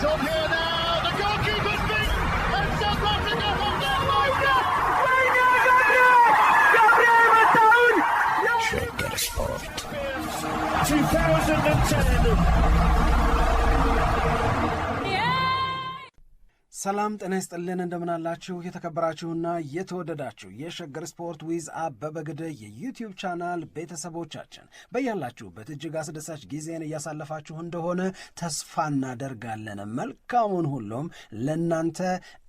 It's on here now. The goalkeeper's beaten, and South Africa have done Sugar Sport 2010. ሰላም ጤና ይስጥልን እንደምናላችሁ የተከበራችሁና የተወደዳችሁ የሸገር ስፖርት ዊዝ አበበ ግደይ የዩቲዩብ ቻናል ቤተሰቦቻችን በያላችሁበት እጅግ አስደሳች ጊዜን እያሳለፋችሁ እንደሆነ ተስፋ እናደርጋለን። መልካሙን ሁሉም ለናንተ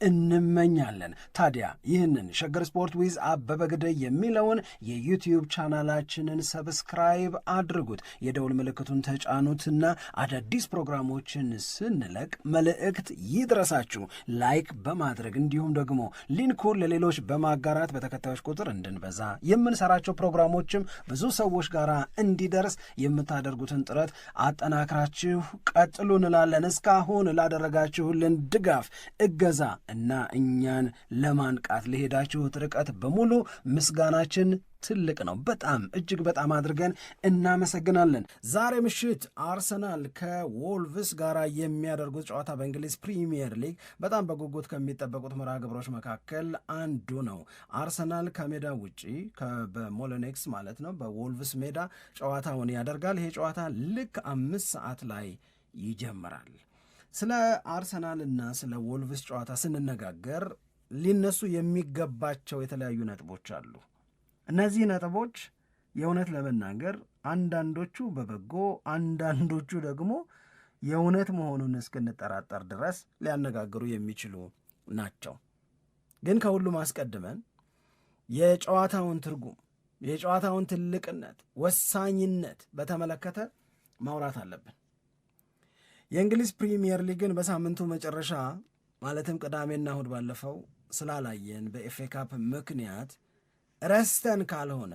እንመኛለን። ታዲያ ይህንን ሸገር ስፖርት ዊዝ አበበ ግደይ የሚለውን የዩቲዩብ ቻናላችንን ሰብስክራይብ አድርጉት፣ የደውል ምልክቱን ተጫኑትና አዳዲስ ፕሮግራሞችን ስንለቅ መልእክት ይድረሳችሁ። ላይክ በማድረግ እንዲሁም ደግሞ ሊንኩን ለሌሎች በማጋራት በተከታዮች ቁጥር እንድንበዛ የምንሰራቸው ፕሮግራሞችም ብዙ ሰዎች ጋር እንዲደርስ የምታደርጉትን ጥረት አጠናክራችሁ ቀጥሉ እንላለን። እስካሁን ላደረጋችሁልን ድጋፍ፣ እገዛ እና እኛን ለማንቃት ለሄዳችሁት ርቀት በሙሉ ምስጋናችን ትልቅ ነው። በጣም እጅግ በጣም አድርገን እናመሰግናለን። ዛሬ ምሽት አርሰናል ከዎልቭስ ጋር የሚያደርጉት ጨዋታ በእንግሊዝ ፕሪሚየር ሊግ በጣም በጉጉት ከሚጠበቁት መርሃ ግብሮች መካከል አንዱ ነው። አርሰናል ከሜዳ ውጪ በሞሊኒክስ ማለት ነው በዎልቭስ ሜዳ ጨዋታውን ያደርጋል። ይሄ ጨዋታ ልክ 5 ሰዓት ላይ ይጀምራል። ስለ አርሰናልና ስለ ዎልቭስ ጨዋታ ስንነጋገር ሊነሱ የሚገባቸው የተለያዩ ነጥቦች አሉ። እነዚህ ነጥቦች የእውነት ለመናገር አንዳንዶቹ በበጎ አንዳንዶቹ ደግሞ የእውነት መሆኑን እስክንጠራጠር ድረስ ሊያነጋግሩ የሚችሉ ናቸው። ግን ከሁሉም አስቀድመን የጨዋታውን ትርጉም፣ የጨዋታውን ትልቅነት፣ ወሳኝነት በተመለከተ ማውራት አለብን። የእንግሊዝ ፕሪሚየር ሊግን በሳምንቱ መጨረሻ ማለትም ቅዳሜና እሁድ ባለፈው ስላላየን በኤፍኤ ካፕ ምክንያት ረስተን ካልሆነ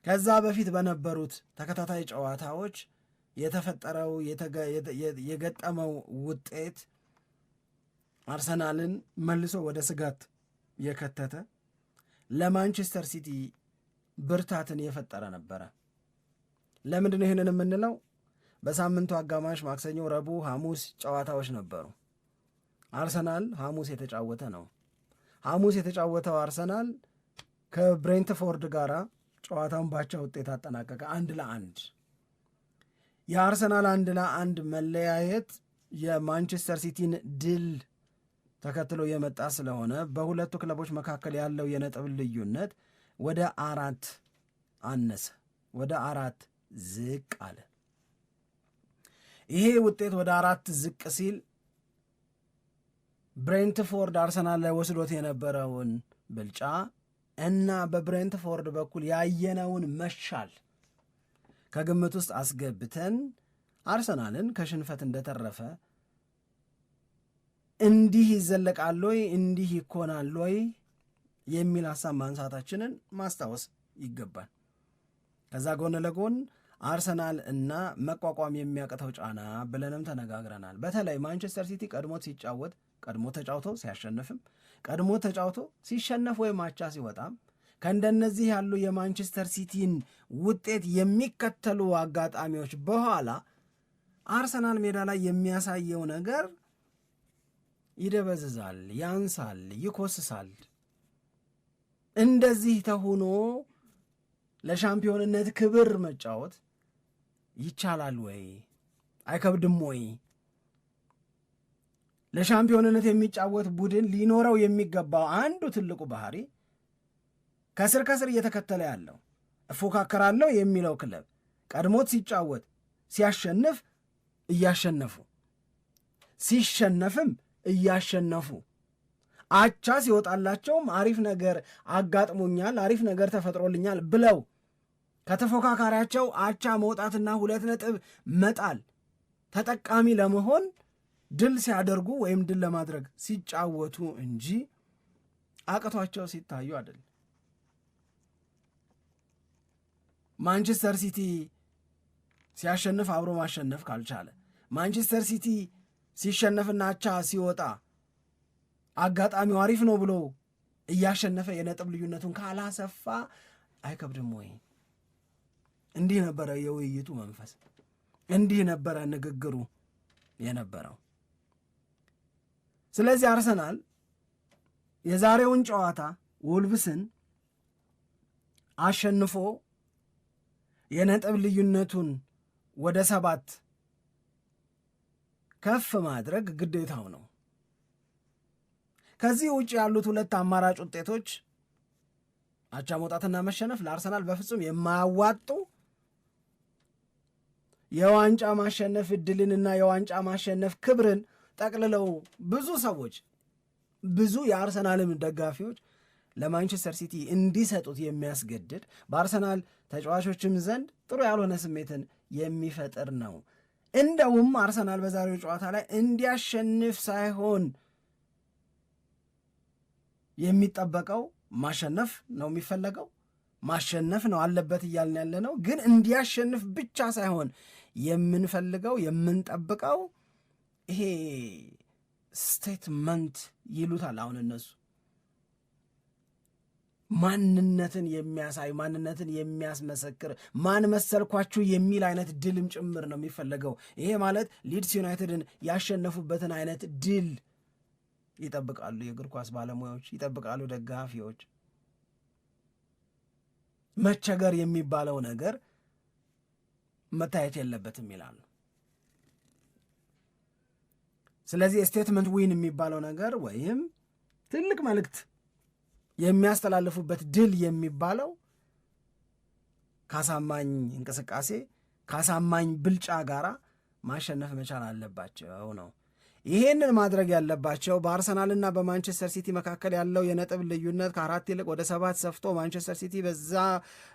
ከዛ በፊት በነበሩት ተከታታይ ጨዋታዎች የተፈጠረው የገጠመው ውጤት አርሰናልን መልሶ ወደ ስጋት የከተተ ለማንቸስተር ሲቲ ብርታትን የፈጠረ ነበረ። ለምንድን ነው ይህንን የምንለው? በሳምንቱ አጋማሽ ማክሰኞ፣ ረቡዕ፣ ሐሙስ ጨዋታዎች ነበሩ። አርሰናል ሐሙስ የተጫወተ ነው። ሐሙስ የተጫወተው አርሰናል ከብሬንትፎርድ ጋር ጨዋታውን ባቻ ውጤት አጠናቀቀ 1-1። የአርሰናል 1-1 መለያየት የማንቸስተር ሲቲን ድል ተከትሎ የመጣ ስለሆነ በሁለቱ ክለቦች መካከል ያለው የነጥብ ልዩነት ወደ 4 አነሰ፣ ወደ 4 ዝቅ አለ። ይሄ ውጤት ወደ 4 ዝቅ ሲል ብሬንትፎርድ አርሰናል ላይ ወስዶት የነበረውን ብልጫ እና በብሬንትፎርድ በኩል ያየነውን መሻል ከግምት ውስጥ አስገብተን አርሰናልን ከሽንፈት እንደተረፈ እንዲህ ይዘለቃል ወይ እንዲህ ይኮናል ወይ የሚል ሐሳብ ማንሳታችንን ማስታወስ ይገባል። ከዛ ጎን ለጎን አርሰናል እና መቋቋም የሚያቅተው ጫና ብለንም ተነጋግረናል። በተለይ ማንቸስተር ሲቲ ቀድሞ ተጫውቶ ሲያሸንፍም ቀድሞ ተጫውቶ ሲሸነፍ ወይም አቻ ሲወጣም ከእንደነዚህ ያሉ የማንቸስተር ሲቲን ውጤት የሚከተሉ አጋጣሚዎች በኋላ አርሰናል ሜዳ ላይ የሚያሳየው ነገር ይደበዝዛል፣ ያንሳል፣ ይኮስሳል። እንደዚህ ተሆኖ ለሻምፒዮንነት ክብር መጫወት ይቻላል ወይ? አይከብድም ወይ? ለሻምፒዮንነት የሚጫወት ቡድን ሊኖረው የሚገባው አንዱ ትልቁ ባህሪ ከስር ከስር እየተከተለ ያለው እፎካከራለሁ የሚለው ክለብ ቀድሞት ሲጫወት ሲያሸንፍ እያሸነፉ ሲሸነፍም እያሸነፉ አቻ ሲወጣላቸውም አሪፍ ነገር አጋጥሞኛል፣ አሪፍ ነገር ተፈጥሮልኛል ብለው ከተፎካካሪያቸው አቻ መውጣትና 2 ነጥብ መጣል ተጠቃሚ ለመሆን ድል ሲያደርጉ ወይም ድል ለማድረግ ሲጫወቱ እንጂ አቅቷቸው ሲታዩ አይደል። ማንቸስተር ሲቲ ሲያሸንፍ አብሮ ማሸነፍ ካልቻለ፣ ማንቸስተር ሲቲ ሲሸነፍና አቻ ሲወጣ አጋጣሚው አሪፍ ነው ብሎ እያሸነፈ የነጥብ ልዩነቱን ካላሰፋ አይከብድም ወይ? እንዲህ ነበረ የውይይቱ መንፈስ፣ እንዲህ ነበረ ንግግሩ። የነበረው። ስለዚህ አርሰናል የዛሬውን ጨዋታ ወልቭስን አሸንፎ የነጥብ ልዩነቱን ወደ 7 ከፍ ማድረግ ግዴታው ነው። ከዚህ ውጭ ያሉት 2 አማራጭ ውጤቶች አቻ መውጣትና መሸነፍ ለአርሰናል በፍጹም የማያዋጡ የዋንጫ ማሸነፍ እድልንና የዋንጫ ማሸነፍ ክብርን ጠቅልለው ብዙ ሰዎች ብዙ የአርሰናልም ደጋፊዎች ለማንቸስተር ሲቲ እንዲሰጡት የሚያስገድድ በአርሰናል ተጫዋቾችም ዘንድ ጥሩ ያልሆነ ስሜትን የሚፈጥር ነው። እንደውም አርሰናል በዛሬው ጨዋታ ላይ እንዲያሸንፍ ሳይሆን የሚጠበቀው ማሸነፍ ነው የሚፈለገው፣ ማሸነፍ ነው አለበት እያልን ያለ ነው። ግን እንዲያሸንፍ ብቻ ሳይሆን የምንፈልገው የምንጠብቀው ይሄ ስቴትመንት ይሉታል አሁን እነሱ፣ ማንነትን የሚያሳይ ማንነትን የሚያስመሰክር ማን መሰልኳችሁ የሚል አይነት ድልም ጭምር ነው የሚፈለገው። ይሄ ማለት ሊድስ ዩናይትድን ያሸነፉበትን አይነት ድል ይጠብቃሉ የእግር ኳስ ባለሙያዎች፣ ይጠብቃሉ ደጋፊዎች። መቸገር የሚባለው ነገር መታየት የለበትም ይላሉ። ስለዚህ ስቴትመንት ዊን የሚባለው ነገር ወይም ትልቅ መልእክት የሚያስተላልፉበት ድል የሚባለው ካሳማኝ እንቅስቃሴ ካሳማኝ ብልጫ ጋራ ማሸነፍ መቻል አለባቸው ነው። ይሄንን ማድረግ ያለባቸው በአርሰናልና በማንቸስተር ሲቲ መካከል ያለው የነጥብ ልዩነት ከ4 ይልቅ ወደ 7 ሰፍቶ ማንቸስተር ሲቲ በዛ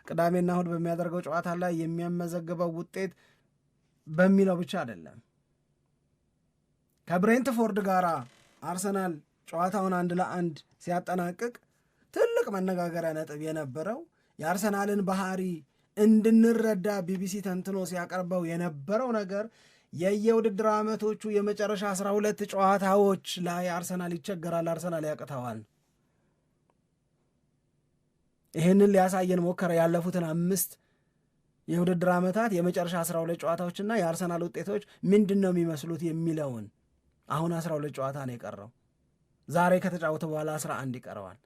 ቅዳሜና እሁድ በሚያደርገው ጨዋታ ላይ የሚያመዘግበው ውጤት በሚለው ብቻ አይደለም። ከብሬንትፎርድ ጋር አርሰናል ጨዋታውን 1-1 ሲያጠናቅቅ ትልቅ መነጋገሪያ ነጥብ የነበረው የአርሰናልን ባህሪ እንድንረዳ ቢቢሲ ተንትኖ ሲያቀርበው የነበረው ነገር የየውድድር ዓመቶቹ የመጨረሻ 12 ጨዋታዎች ላይ አርሰናል ይቸገራል፣ አርሰናል ያቅተዋል። ይህንን ሊያሳየን ሞከረ። ያለፉትን 5 የውድድር ዓመታት የመጨረሻ 12 ጨዋታዎችና የአርሰናል ውጤቶች ምንድን ነው የሚመስሉት የሚለውን። አሁን 12 ጨዋታ ነው የቀረው። ዛሬ ከተጫወተ በኋላ 11 ይቀረዋል።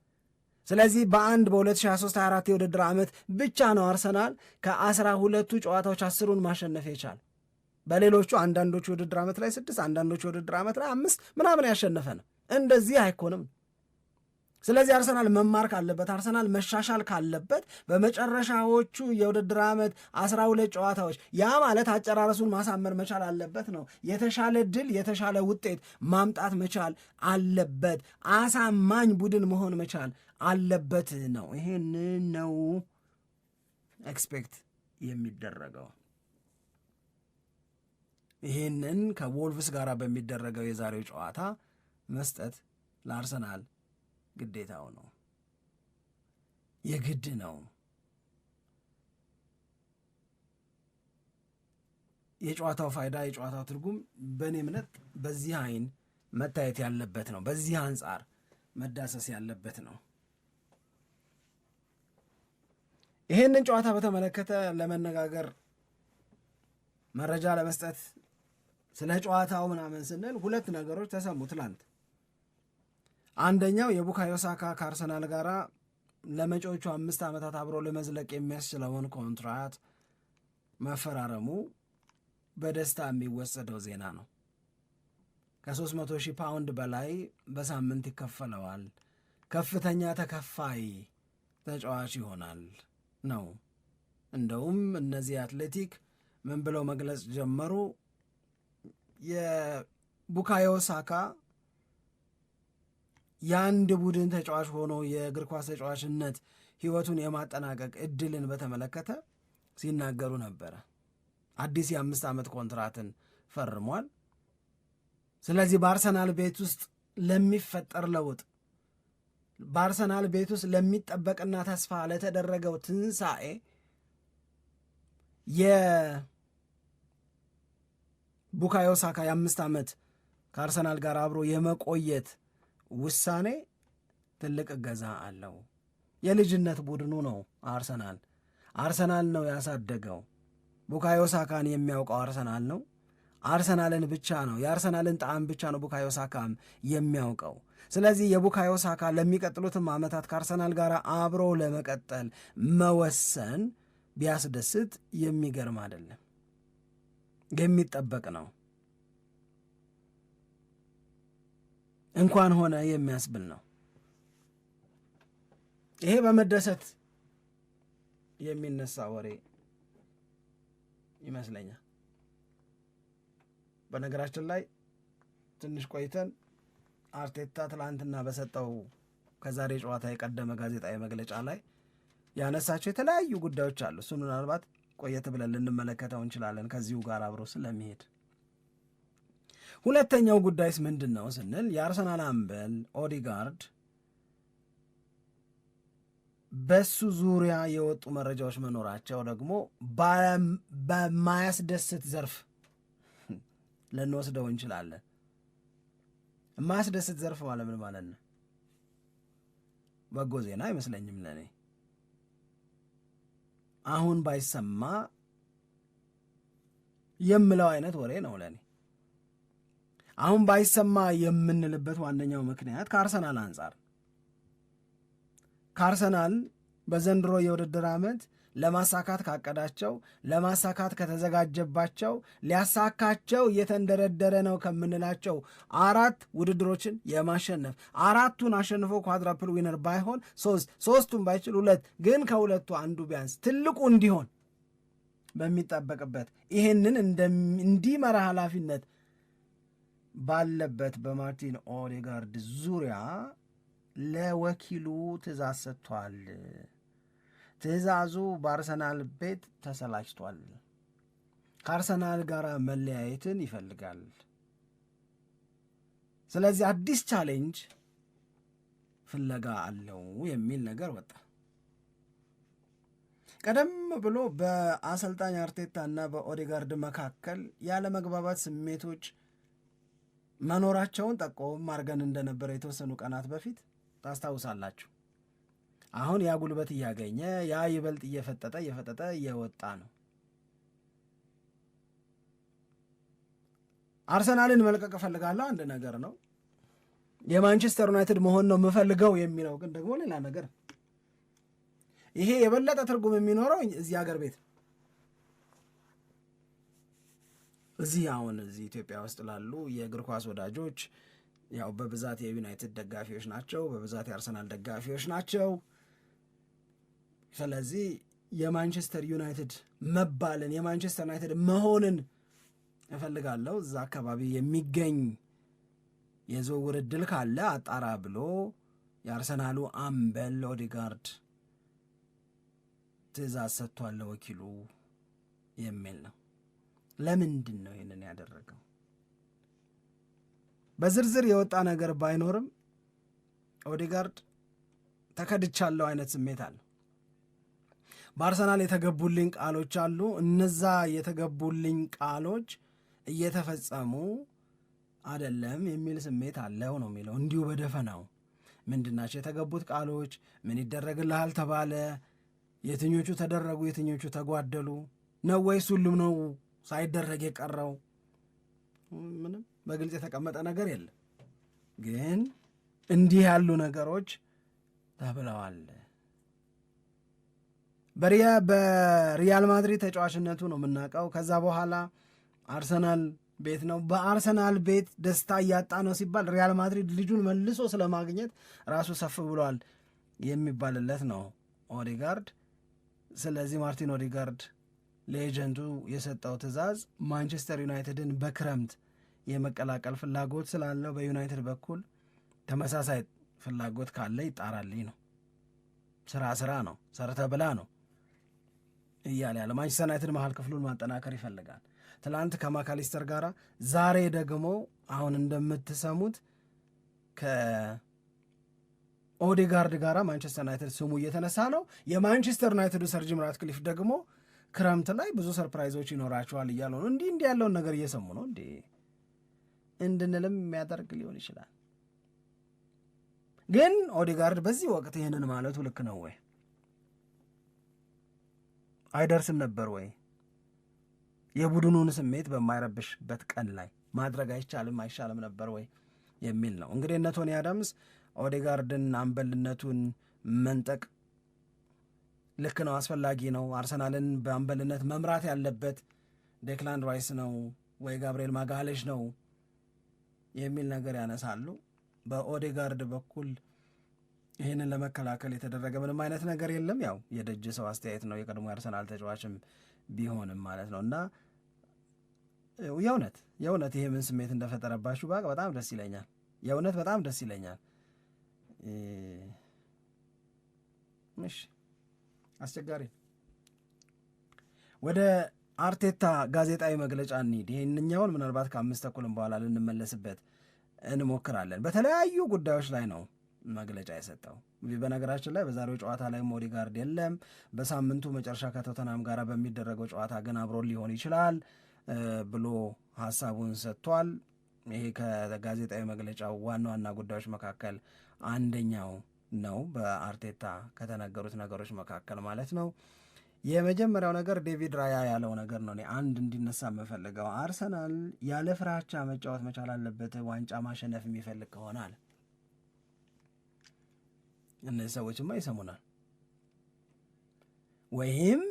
ስለዚህ በ2023/24 የውድድር ዓመት ብቻ ነው አርሰናል ከ12ቱ ጨዋታዎች 10ን ማሸነፍ የቻለ። በሌሎቹ አንዳንዶቹ የውድድር ዓመት ላይ 6 አንዳንዶቹ የውድድር ዓመት ላይ 5 ምናምን ያሸነፈ ነው። እንደዚህ አይኮንም። ስለዚህ አርሰናል መማር ካለበት፣ አርሰናል መሻሻል ካለበት በመጨረሻዎቹ የውድድር ዓመት 12 ጨዋታዎች ያ ማለት አጨራረሱን ማሳመር መቻል አለበት ነው። የተሻለ ድል የተሻለ ውጤት ማምጣት መቻል አለበት። አሳማኝ ቡድን መሆን መቻል አለበት ነው። ይሄን ነው ኤክስፔክት የሚደረገው። ይሄንን ከዎልቭስ ጋር በሚደረገው የዛሬው ጨዋታ መስጠት ለአርሰናል ግዴታው ነው፣ የግድ ነው። የጨዋታው ፋይዳ የጨዋታው ትርጉም በእኔ እምነት በዚህ አይን መታየት ያለበት ነው፣ በዚህ አንጻር መዳሰስ ያለበት ነው። ይሄንን ጨዋታ በተመለከተ ለመነጋገር መረጃ ለመስጠት ስለ ጨዋታው ምናምን ስንል 2 ነገሮች ተሰሙ ትላንት። አንደኛው የቡካዮ ሳካ ከአርሰናል ጋር ለመጪዎቹ 5 ዓመታት አብሮ ለመዝለቅ የሚያስችለውን ኮንትራት መፈራረሙ በደስታ የሚወሰደው ዜና ነው። ከ300,000 ፓውንድ በላይ በሳምንት ይከፈለዋል፣ ከፍተኛ ተከፋይ ተጫዋች ይሆናል ነው። እንደውም እነዚህ አትሌቲክ ምን ብለው መግለጽ ጀመሩ? የቡካዮ ሳካ የአንድ ቡድን ተጫዋች ሆኖ የእግር ኳስ ተጫዋችነት ህይወቱን የማጠናቀቅ እድልን በተመለከተ ሲናገሩ ነበረ። አዲስ የ5 ዓመት ኮንትራትን ፈርሟል። ስለዚህ በአርሰናል ቤት ውስጥ ለሚፈጠር ለውጥ፣ በአርሰናል ቤት ውስጥ ለሚጠበቅና ተስፋ ለተደረገው ትንሣኤ የቡካዮ ሳካ የ5 ዓመት ከአርሰናል ጋር አብሮ የመቆየት ውሳኔ ትልቅ እገዛ አለው። የልጅነት ቡድኑ ነው አርሰናል ነው ያሳደገው። ቡካዮ ሳካን የሚያውቀው አርሰናል ነው። አርሰናልን ብቻ ነው፣ የአርሰናልን ጣዕም ብቻ ነው ቡካዮ ሳካም የሚያውቀው። ስለዚህ የቡካዮ ሳካ ለሚቀጥሉትም ዓመታት ከአርሰናል ጋር አብሮ ለመቀጠል መወሰን ቢያስደስት የሚገርም አይደለም፣ የሚጠበቅ ነው። እንኳን ሆነ የሚያስብል ነው። ይሄ በመደሰት የሚነሳ ወሬ ይመስለኛል። በነገራችን ላይ ትንሽ ቆይተን አርቴታ ትላንትና በሰጠው ከዛሬ ጨዋታ የቀደመ ጋዜጣዊ መግለጫ ላይ ያነሳቸው የተለያዩ ጉዳዮች አሉ። እሱን ምናልባት ቆየት ብለን ልንመለከተው እንችላለን ከዚሁ ጋር አብሮ ስለሚሄድ። ሁለተኛው ጉዳይስ ምንድን ነው ስንል የአርሰናል አምበል ኦዲጋርድ በሱ ዙሪያ የወጡ መረጃዎች መኖራቸው ደግሞ በማያስደስት ዘርፍ ልንወስደው እንችላለን። የማያስደስት ዘርፍ ማለት ምን ማለት ነው? በጎ ዜና አይመስለኝም ለኔ። አሁን ባይሰማ የምለው አይነት ወሬ ነው ለኔ። አሁን ባይሰማ የምንልበት ዋነኛው ምክንያት ከአርሰናል አንጻር ከአርሰናል በዘንድሮ የውድድር ዓመት ለማሳካት ካቀዳቸው ለማሳካት ከተዘጋጀባቸው ሊያሳካቸው እየተንደረደረ ነው ከምንላቸው 4 ውድድሮችን የማሸነፍ 4ቱን አሸንፎ ኳድራፕል ዊነር ባይሆን 3ቱን ባይችል 2 ግን ከሁለቱ አንዱ ቢያንስ ትልቁ እንዲሆን በሚጠበቅበት ይሄንን እንዲመራ ኃላፊነት ባለበት በማርቲን ኦዴጋርድ ዙሪያ ለወኪሉ ትእዛዝ ሰጥቷል። ትእዛዙ በአርሰናል ቤት ተሰላችቷል። ከአርሰናል ጋር መለያየትን ይፈልጋል። ስለዚህ አዲስ ቻሌንጅ ፍለጋ አለው የሚል ነገር ወጣ። ቀደም ብሎ በአሰልጣኝ አርቴታ እና በኦዴጋርድ መካከል ያለመግባባት ስሜቶች መኖራቸውን ጠቆም አድርገን እንደነበረ የተወሰኑ ቀናት በፊት ታስታውሳላችሁ። አሁን ያ ጉልበት እያገኘ ያ ይበልጥ እየፈጠጠ እየወጣ ነው። አርሰናልን መልቀቅ እፈልጋለሁ አንድ ነገር ነው፣ የማንቸስተር ዩናይትድ መሆን ነው የምፈልገው የሚለው ግን ደግሞ ሌላ ነገር። ይሄ የበለጠ ትርጉም የሚኖረው እዚህ ሀገር ቤት እዚህ ኢትዮጵያ ውስጥ ላሉ የእግር ኳስ ወዳጆች ያው በብዛት የዩናይትድ ደጋፊዎች ናቸው፣ በብዛት የአርሰናል ደጋፊዎች ናቸው። ስለዚህ የማንቸስተር ዩናይትድ መባልን የማንቸስተር ዩናይትድ መሆንን እፈልጋለሁ፣ እዛ አካባቢ የሚገኝ የዝውውር ዕድል ካለ አጣራ ብሎ የአርሰናሉ አምበል ኦዴጋርድ ትእዛዝ ሰጥቷል ለወኪሉ የሚል ነው። ለምንድን ነው ይህንን ያደረገው? በዝርዝር የወጣ ነገር ባይኖርም ኦዴጋርድ ተከድቻለሁ አይነት ስሜት አለ። በአርሰናል የተገቡልኝ ቃሎች አሉ፣ እነዛ የተገቡልኝ ቃሎች እየተፈጸሙ አይደለም የሚል ስሜት አለው ነው የሚለው። እንዲሁ በደፈናው ምንድናቸው የተገቡት ቃሎች? ምን ይደረግልሃል ተባለ? የትኞቹ ተደረጉ? የትኞቹ ተጓደሉ? ነው ወይስ ሁሉም ነው ሳይደረግ የቀረው? ምንም በግልጽ የተቀመጠ ነገር የለም። ግን እንዲህ ያሉ ነገሮች ተብለዋል። በሪያል ማድሪድ ተጫዋችነቱ ነው የምናውቀው። ከዛ በኋላ አርሰናል ቤት ነው። በአርሰናል ቤት ደስታ እያጣ ነው ሲባል ሪያል ማድሪድ ልጁን መልሶ ስለማግኘት ራሱ ሰፍ ብሏል የሚባልለት ነው ኦዴጋርድ። ስለዚህ ማርቲን ኦዴጋርድ ለኤጀንቱ የሰጠው ትዕዛዝ ማንቸስተር ዩናይትድን በክረምት የመቀላቀል ፍላጎት ስላለው በዩናይትድ በኩል ተመሳሳይ ፍላጎት ካለ ይጣራልኝ ነው። ስራ ነው፣ ሰርተ ብላ ነው እያለ ያለ ማንቸስተር ዩናይትድ መሀል ክፍሉን ማጠናከር ይፈልጋል። ትላንት ከማካሊስተር ጋር፣ ዛሬ ደግሞ አሁን እንደምትሰሙት ከኦዴጋርድ ጋር ማንቸስተር ዩናይትድ ስሙ እየተነሳ ነው። የማንቸስተር ዩናይትዱ ሰር ጂም ራትክሊፍ ደግሞ ክረምት ላይ ብዙ ሰርፕራይዞች ይኖራቸዋል እያለ ነው። እንዲህ ያለውን ነገር እየሰሙ ነው እንድንልም የሚያደርግ ሊሆን ይችላል። ግን ኦዴጋርድ በዚህ ወቅት ይህንን ማለቱ ልክ ነው ወይ? አይደርስም ነበር ወይ? የቡድኑን ስሜት በማይረብሽበት ቀን ላይ ማድረግ አይሻልም ነበር ወይ የሚል ነው። እንግዲህ እነ ቶኒ አዳምስ ኦዴጋርድን አምበልነቱን መንጠቅ ልክ ነው፣ አስፈላጊ ነው፣ አርሰናልን በአምበልነት መምራት ያለበት ዴክላን ራይስ ነው ወይ ጋብርኤል ማጋሌሽ ነው የሚል ነገር ያነሳሉ። በኦዴጋርድ በኩል ይህንን ለመከላከል የተደረገ ምንም አይነት ነገር የለም። ያው የደጅ ሰው አስተያየት ነው፣ የቀድሞ የአርሰናል ተጫዋችም ቢሆንም ማለት ነው። እና የእውነት ይሄ ምን ስሜት እንደፈጠረባችሁ በጣም ደስ ይለኛል። የእውነት በጣም ደስ ይለኛል። እሺ አስቸጋሪ ወደ አርቴታ ጋዜጣዊ መግለጫ እንሂድ። ይህንኛውን ምናልባት 5:30 በኋላ ልንመለስበት እንሞክራለን። በተለያዩ ጉዳዮች ላይ ነው መግለጫ የሰጠው። በነገራችን ላይ በዛሬው ጨዋታ ላይ ኦዴጋርድ የለም። በሳምንቱ መጨረሻ ከቶተናም ጋር በሚደረገው ጨዋታ ግን አብሮ ሊሆን ይችላል ብሎ ሀሳቡን ሰጥቷል። ይሄ ከጋዜጣዊ መግለጫው ዋና ዋና ጉዳዮች መካከል አንደኛው ነው፣ በአርቴታ ከተነገሩት ነገሮች መካከል ማለት ነው። የመጀመሪያው ነገር ዴቪድ ራያ ያለው ነገር ነው። እኔ አንድ እንዲነሳ የምፈልገው አርሰናል ያለ ፍራቻ መጫወት መቻል አለበት ዋንጫ ማሸነፍ የሚፈልግ ከሆነ አለ። እነዚህ ሰዎችማ ይሰሙናል ወይም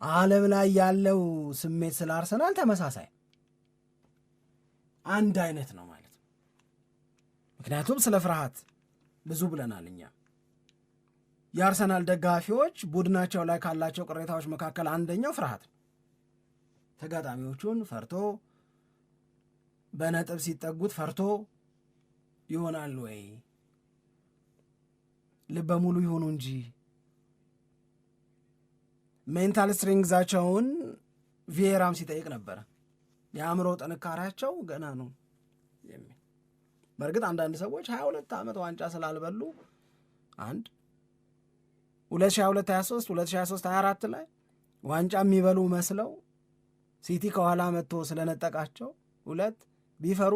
ዓለም ላይ ያለው ስሜት ስለ አርሰናል ተመሳሳይ አንድ አይነት ነው ማለት ነው። ምክንያቱም ስለ ፍርሃት ብዙ ብለናል እኛ። የአርሰናል ደጋፊዎች ቡድናቸው ላይ ካላቸው ቅሬታዎች መካከል አንደኛው ፍርሃት፣ ተጋጣሚዎቹን ፈርቶ በነጥብ ሲጠጉት ፈርቶ ይሆናል ወይ ልበ ሙሉ ይሆኑ እንጂ ሜንታል ስትሪንግዛቸውን ቪዬራም ሲጠይቅ ነበረ። የአእምሮ ጥንካሬያቸው ገና ነው የሚል። በእርግጥ አንዳንድ ሰዎች 22 ዓመት ዋንጫ ስላልበሉ 2022-23 2023-24 ላይ ዋንጫ የሚበሉ መስለው ሲቲ ከኋላ መጥቶ ስለነጠቃቸው 2 ቢፈሩ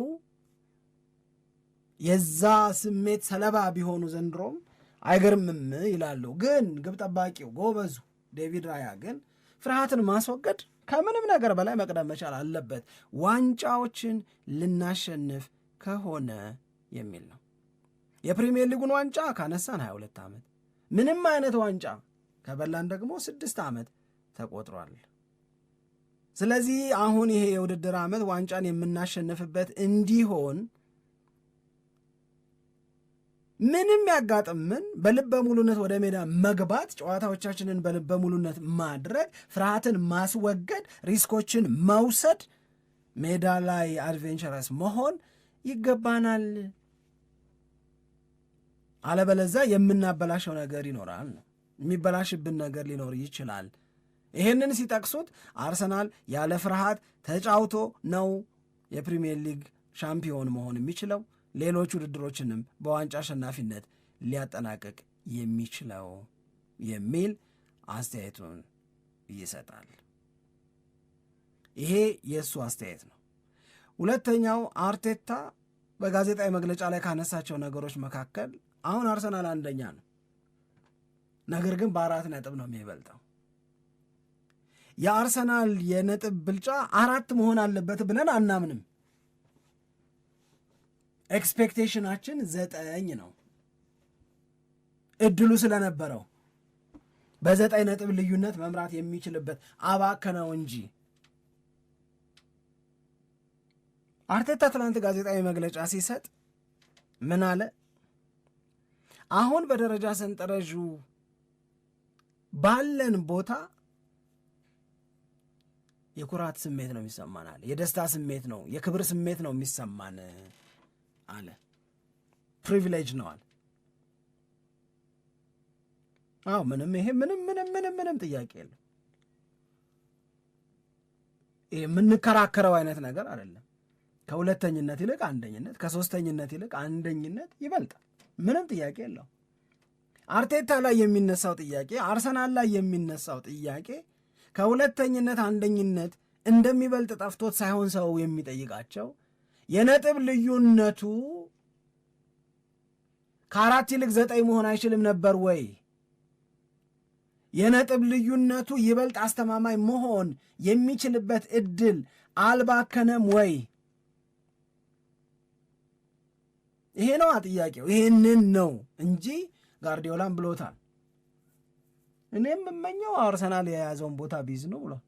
የዛ ስሜት ሰለባ ቢሆኑ ዘንድሮም አይገርምም ይላሉ። ግን ግብ ጠባቂው ጎበዙ ዴቪድ ራያ ግን ፍርሃትን ማስወገድ ከምንም ነገር በላይ መቅደም መቻል አለበት ዋንጫዎችን ልናሸንፍ ከሆነ የሚል ነው። የፕሪሚየር ሊጉን ዋንጫ ካነሳን 22 ዓመት፣ ምንም አይነት ዋንጫ ከበላን ደግሞ 6 ዓመት ተቆጥሯል። ስለዚህ አሁን ይሄ የውድድር ዓመት ዋንጫን የምናሸንፍበት እንዲሆን ምንም ያጋጥምን በልበ ሙሉነት ወደ ሜዳ መግባት፣ ጨዋታዎቻችንን በልበ ሙሉነት ማድረግ፣ ፍርሃትን ማስወገድ፣ ሪስኮችን መውሰድ፣ ሜዳ ላይ አድቬንቸረስ መሆን ይገባናል። አለበለዛ የምናበላሸው ነገር ይኖራል ነው፣ የሚበላሽብን ነገር ሊኖር ይችላል። ይህንን ሲጠቅሱት አርሰናል ያለ ፍርሃት ተጫውቶ ነው የፕሪሚየር ሊግ ሻምፒዮን መሆን የሚችለው፣ ሌሎች ውድድሮችንም በዋንጫ አሸናፊነት ሊያጠናቅቅ የሚችለው የሚል አስተያየቱን ይሰጣል። ይሄ የእሱ አስተያየት ነው። ሁለተኛው አርቴታ በጋዜጣዊ መግለጫ ላይ ካነሳቸው ነገሮች መካከል አሁን አርሰናል አንደኛ ነው፣ ነገር ግን በ4 ነጥብ ነው የሚበልጠው። የአርሰናል የነጥብ ብልጫ 4 መሆን አለበት ብለን አናምንም። ኤክስፔክቴሽናችን 9 ነው። እድሉ ስለነበረው በ9 ነጥብ ልዩነት መምራት የሚችልበት አባከነው እንጂ። አርቴታ ትናንት ጋዜጣዊ መግለጫ ሲሰጥ ምን አለ? አሁን በደረጃ ሰንጠረዡ ባለን ቦታ የኩራት ስሜት ነው የሚሰማን አለ። የደስታ ስሜት ነው፣ የክብር ስሜት ነው የሚሰማን አለ። ፕሪቪሌጅ ነው አለ። አዎ ምንም ይሄ ምንም ጥያቄ የለም። ይሄ የምንከራከረው አይነት ነገር አይደለም። ከሁለተኝነት ይልቅ አንደኝነት፣ ከሶስተኝነት ይልቅ አንደኝነት ይበልጣል። ምንም ጥያቄ የለው። አርቴታ ላይ የሚነሳው ጥያቄ፣ አርሰናል ላይ የሚነሳው ጥያቄ ከሁለተኝነት አንደኝነት እንደሚበልጥ ጠፍቶት ሳይሆን ሰው የሚጠይቃቸው የነጥብ ልዩነቱ ከ4 ይልቅ 9 መሆን አይችልም ነበር ወይ? የነጥብ ልዩነቱ ይበልጥ አስተማማኝ መሆን የሚችልበት እድል አልባከነም ወይ? ይሄ ነው ጥያቄው። ይሄንን ነው እንጂ ጋርዲዮላም ብሎታል። እኔም የምመኘው አርሰናል የያዘውን ቦታ ቢዝ ነው ብሏል።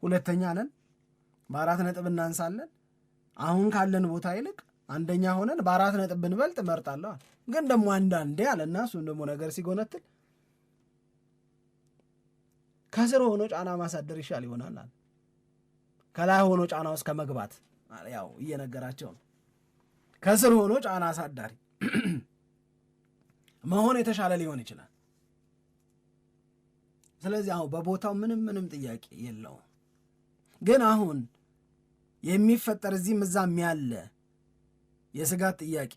ሁለተኛ ነን፣ በ4 ነጥብ እናንሳለን። አሁን ካለን ቦታ ይልቅ አንደኛ ሆነን በ4 ነጥብ ብንበልጥ እመርጣለሁ። ግን ደግሞ አንዳንዴ አለና እሱም ደግሞ ነገር ሲጎነትል ከስር ሆኖ ጫና ማሳደር ይሻል ይሆናል አለ። ከላይ ሆኖ ጫና ውስጥ ከመግባት ያው እየነገራቸው ነው። ከስር ሆኖ ጫና አሳዳሪ መሆን የተሻለ ሊሆን ይችላል። ስለዚህ አሁን በቦታው ምንም ጥያቄ የለውም። ግን አሁን የሚፈጠር እዚህም እዛም ያለ የስጋት ጥያቄ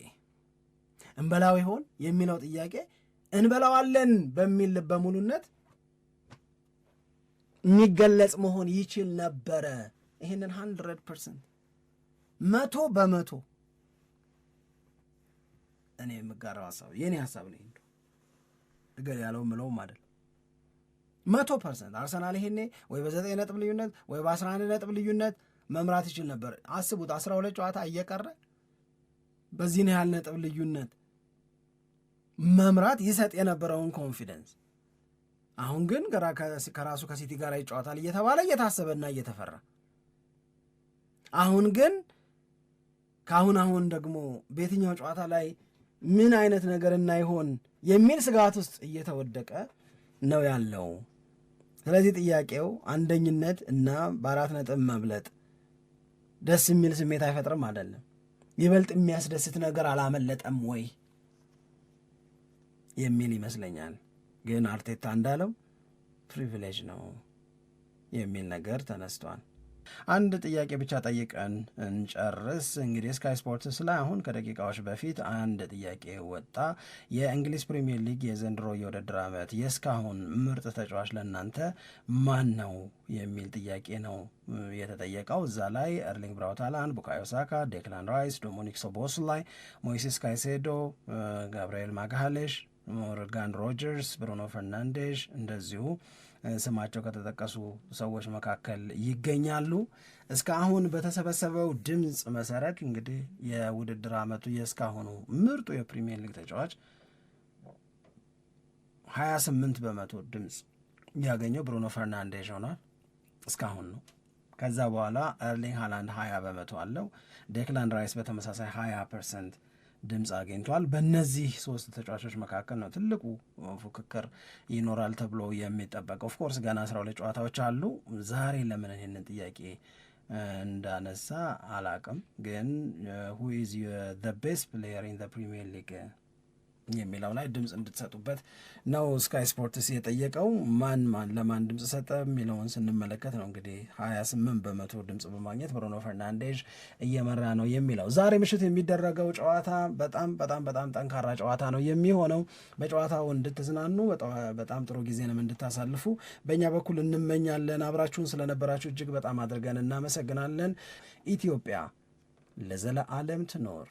እንበላው ይሆን የሚለው ጥያቄ እንበላዋለን በሚል በሙሉነት የሚገለጽ መሆን ይችል ነበረ። ይህንን 100% 100% እኔ የምጋራው ሀሳብ የኔ ሀሳብ ነው። እገር ያለው ምለውም አይደል 100% አርሰናል ይሄኔ ወይ በ9 ነጥብ ልዩነት ወይ በ11 ነጥብ ልዩነት መምራት ይችል ነበር። አስቡት 12 ጨዋታ እየቀረ በዚህ ነው ያህል ነጥብ ልዩነት መምራት ይሰጥ የነበረውን ኮንፊደንስ። አሁን ግን ከራሱ ከሲቲ ጋር ይጫወታል እየተባለ እየታሰበና እየተፈራ አሁን ግን አሁን ደግሞ በየትኛው ጨዋታ ላይ ምን አይነት ነገር እናይሆን የሚል ስጋት ውስጥ እየተወደቀ ነው ያለው። ስለዚህ ጥያቄው አንደኝነት እና በ4 ነጥብ መብለጥ ደስ የሚል ስሜት አይፈጥርም አይደለም። ይበልጥ የሚያስደስት ነገር አላመለጠም ወይ የሚል ይመስለኛል። ግን አርቴታ እንዳለው ፕሪቪሌጅ ነው የሚል ነገር ተነስቷል። አንድ ጥያቄ ብቻ ጠይቀን እንጨርስ። እንግዲህ ስካይ ስፖርትስ ላይ አሁን ከደቂቃዎች በፊት አንድ ጥያቄ ወጣ። የእንግሊዝ ፕሪሚየር ሊግ የዘንድሮ የውድድር ዓመት የእስካሁን ምርጥ ተጫዋች ለእናንተ ማን ነው የሚል ጥያቄ ነው የተጠየቀው። እዛ ላይ ኤርሊንግ ብራውት ሃላንድ፣ ቡካዮ ሳካ፣ ዴክላን ራይስ፣ ዶሚኒክ ሶቦስላይ፣ ሞይሴስ ካይሴዶ፣ ጋብርኤል ማግሃሌሽ፣ ሞርጋን ሮጀርስ፣ ብሩኖ ፈርናንዴዥ እንደዚሁ ስማቸው ከተጠቀሱ ሰዎች መካከል ይገኛሉ። እስካሁን በተሰበሰበው ድምፅ መሰረት እንግዲህ የውድድር ዓመቱ የእስካሁኑ ምርጡ የፕሪሚየር ሊግ ተጫዋች 28% ድምፅ ያገኘው ብሩኖ ፈርናንዴዥ ሆኗል። እስካሁን ነው። ከዛ በኋላ ኤርሊንግ ሃላንድ 20% አለው። ዴክላን ራይስ በተመሳሳይ 20% ድምፅ አግኝቷል። በእነዚህ 3 ተጫዋቾች መካከል ነው ትልቁ ፉክክር ይኖራል ተብሎ የሚጠበቀው። ኦፍኮርስ ገና 12 ጨዋታዎች አሉ። ዛሬ ለምን ይህንን ጥያቄ እንዳነሳ አላቅም፣ ግን who is the best player in the Premier League የሚለው ላይ ድምፅ እንድትሰጡበት ነው ስካይ ስፖርትስ የጠየቀው። ማን ለማን ድምፅ ሰጠ የሚለውን ስንመለከት ነው እንግዲህ 28% ድምፅ በማግኘት ብሩኖ ፈርናንዴዥ እየመራ ነው የሚለው። ዛሬ ምሽት የሚደረገው ጨዋታ በጣም ጠንካራ ጨዋታ ነው የሚሆነው። በጨዋታው እንድትዝናኑ በጣም ጥሩ ጊዜንም እንድታሳልፉ በእኛ በኩል እንመኛለን። አብራችሁን ስለነበራችሁ እጅግ በጣም አድርገን እናመሰግናለን። ኢትዮጵያ ለዘለዓለም ትኖር።